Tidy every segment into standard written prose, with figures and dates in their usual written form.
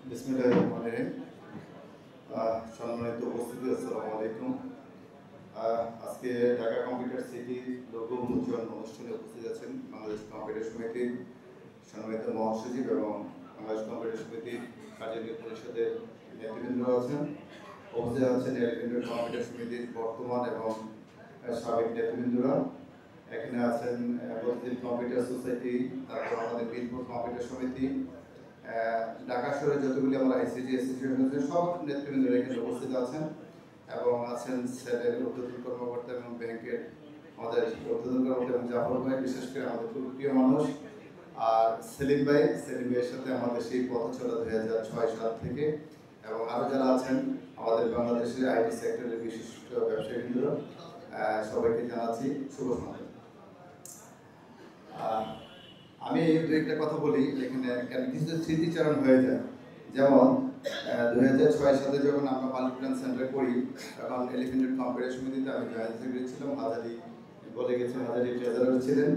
বিসমিল্লাহির রহমানির রহিম। সম্মানিত উপস্থিতি, আসসালামু আলাইকুম। আজকে ঢাকা কম্পিউটার সিটি লোগো উন্মোচন অনুষ্ঠানে উপস্থিত আছেন বাংলাদেশ কম্পিউটার সমিতির সম্মানিত মহাসচিব এবং বাংলাদেশ কম্পিউটার সমিতির কার্যনির্বাহী পরিষদের নেতৃবৃন্দ আছেন। উপস্থিত আছেন এলিফ্যান্ট কম্পিউটার সমিতির বর্তমান এবং সাবেক নেতৃবৃন্দরা। এখানে আছেন বদির কম্পিউটার সোসাইটি, তারপর আমাদের মিরপুর কম্পিউটার সমিতি, ঢাকা শহরে যতগুলি আমরা আইসিটি অ্যাসোসিয়েশন আছে সব নেতৃবৃন্দরা এখানে উপস্থিত আছেন এবং আছেন সেলের ঊর্ধ্বতন কর্মকর্তা এবং ব্যাংকের আমাদের ঊর্ধ্বতন কর্মকর্তা এবং জাফর ভাই, বিশেষ করে আমাদের খুব প্রিয় মানুষ, আর সেলিম ভাইয়ের সাথে আমাদের সেই পথ চলা 2006 সাল থেকে, এবং আরও যারা আছেন আমাদের বাংলাদেশের আইটি সেক্টরের বিশিষ্ট ব্যবসায়ীবৃন্দরা, সবাইকে জানাচ্ছি শুভ সন্ধ্যা। আমি দু একটা কথা বলি এখানে, কেন কিছু স্মৃতিচারণ হয়ে যায়। যেমন 2006 সালে যখন আমরা মাল্টিপ্ল্যান সেন্টার করি, তখন এলিফ্যান্ট কম্পিউটার সমিতিতে আমি জয়েন্ট সেক্রেটারি ছিলাম, হাজারি বলে গেছেন, হাজারি ট্রেজারার ছিলেন,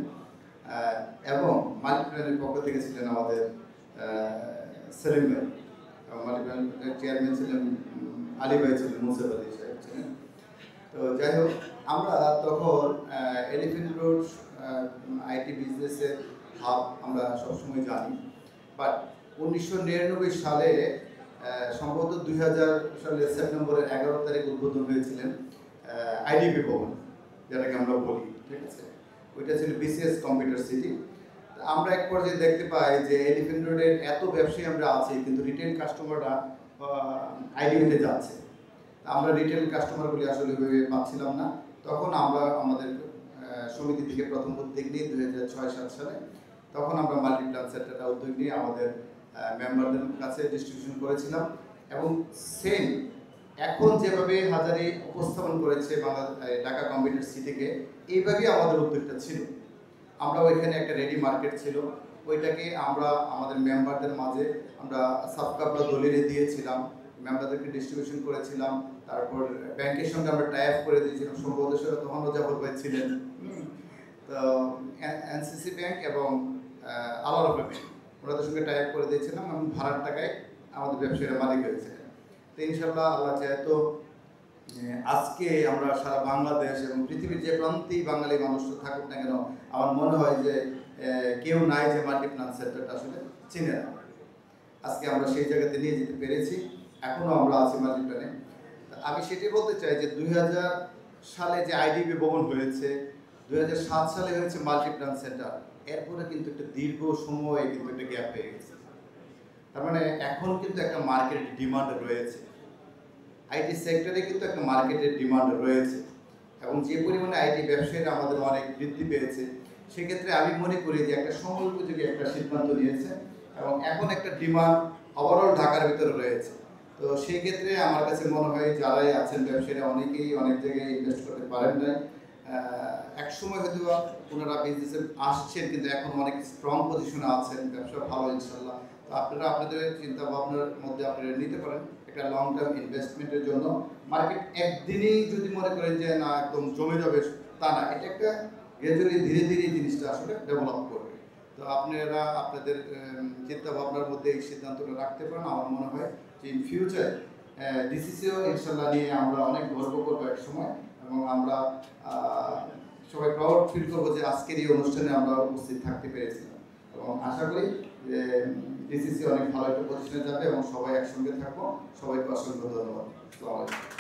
এবং মাল্টিপ্ল্যানের পক্ষ থেকে ছিলেন আমাদের সেলিম ভাই, এবং মাল্টিপ্ল্যানের চেয়ারম্যান ছিলেন আলী ভাই, ছিলেন মুসাফ আলী সাহেব ছিলেন। তো যাই হোক, আমরা তখন এলিফ্যান্ট রোড আইটি বিজনেসের হাব আমরা সবসময় জানি, বাট 1999 সালে সম্ভবত 2000 সালের সেপ্টেম্বরের 11 তারিখ উদ্বোধন হয়েছিলেন আইডিপি ভবন, যেটাকে আমরা বলি, ঠিক আছে। ওইটা ছিল বিসিএস কম্পিউটার সিটি। আমরা এক পর্যায়ে দেখতে পাই যে এলিফ্যান্ট রোডের এত ব্যবসায়ী আমরা আছি, কিন্তু রিটেল কাস্টমাররা আইডিপিতে যাচ্ছে। আমরা রিটেল কাস্টমারগুলি আসলে পাচ্ছিলাম না। তখন আমরা আমাদের সমিতি থেকে প্রথম উদ্যোগ নিই 2006-07 সালে। তখন আমরা মাল্টিপ্ল্যান সেন্টারটা উদ্যোগ নিয়ে আমাদের মেম্বারদের কাছে ডিস্ট্রিবিউশন করেছিলাম, এবং সেম এখন যেভাবে হাজারি উপস্থাপন করেছে ঢাকা কম্পিউটার সিটিকে, এইভাবেই আমাদের উদ্যোগটা ছিল। আমরা ওইখানে একটা রেডি মার্কেট ছিল, ওইটাকে আমরা আমাদের মেম্বারদের মাঝে আমরা সাবকাপড়া দলিয়ে দিয়েছিলাম, মেম্বারদেরকে ডিস্ট্রিবিউশন করেছিলাম। তারপর ব্যাংকের সঙ্গে আমরা টাই আপ করে দিয়েছিলাম, সম্ভবত তখনও জাফর ভাই ছিলেন। তো এনসিসি ব্যাংক এবং আলাদা ব্যাংক, ওনাদের সঙ্গে টাই আপ করে দিয়েছিলাম, এবং ভাড়ার টাকায় আমাদের ব্যবসায়ীরা মালিক হয়েছিলেন। তো ইনশাল্লাহ আল্লাহ চাইতো আজকে আমরা সারা বাংলাদেশ এবং পৃথিবীর যে প্রান্তেই বাঙালি মানুষ থাকুক না কেন, আমার মনে হয় যে কেউ নাই যে মাল্টিপ্ল্যান সেন্টারটা আসলে চিনে না। আজকে আমরা সেই জায়গাতে নিয়ে যেতে পেরেছি, এখনও আমরা আছি মাল্টিপ্ল্যানে। আমি সেটাই বলতে চাই যে 2000 সালে যে আইডিবি ভবন হয়েছে, 2007 সালে হয়েছে মাল্টিপ্ল্যান সেন্টার, এরপরে কিন্তু একটা দীর্ঘ সময় কিন্তু একটা গ্যাপ পেয়ে গেছে। তার মানে এখন কিন্তু একটা মার্কেটের ডিমান্ড রয়েছে, আইটি সেক্টরে কিন্তু একটা মার্কেটের ডিমান্ড রয়েছে, এবং যে পরিমাণে আইটি ব্যবসায়ীরা আমাদের অনেক বৃদ্ধি পেয়েছে, সেক্ষেত্রে আমি মনে করি যে একটা সময় উপযোগী একটা সিদ্ধান্ত নিয়েছে, এবং এখন একটা ডিমান্ড ওভারঅল ঢাকার ভিতরে রয়েছে। তো সেই ক্ষেত্রে আমার কাছে মনে হয় যারাই আছেন ব্যবসায়ীরা অনেকেই অনেক জায়গায় ইনভেস্ট করতে পারেন নাই। এক সময় হয়তো ওনারা বিজনেসে আসছেন, কিন্তু এখন অনেক স্ট্রং পজিশনে আছেন, ব্যবসা ভালো ইনশাল্লাহ। তো আপনারা আপনাদের চিন্তা ভাবনার মধ্যে আপনারা নিতে পারেন একটা লং টার্ম ইনভেস্টমেন্টের জন্য। মার্কেট একদিনেই যদি মনে করেন যে না একদম জমে যাবে, তা না, এটা একটা গ্র্যাজুয়ালি ধীরে ধীরে জিনিসটা আসলে ডেভেলপ করবে। তো আপনারা আপনাদের চিন্তা ভাবনার মধ্যে এই সিদ্ধান্তটা রাখতে পারেন। আমার মনে হয় যে ইন ফিউচার ডিসিসিও ইনশাল্লাহ নিয়ে আমরা অনেক গর্ব করবো এক সময়, এবং আমরা সবাই প্রাউড ফিল করবো যে আজকের এই অনুষ্ঠানে আমরা উপস্থিত থাকতে পেরেছিলাম, এবং আশা করি যে ডিসিসি অনেক ভালো একটা পজিশনে যাবে এবং সবাই একসঙ্গে থাকবো। সবাইকে অসংখ্য ধন্যবাদ। আসসালামু আলাইকুম।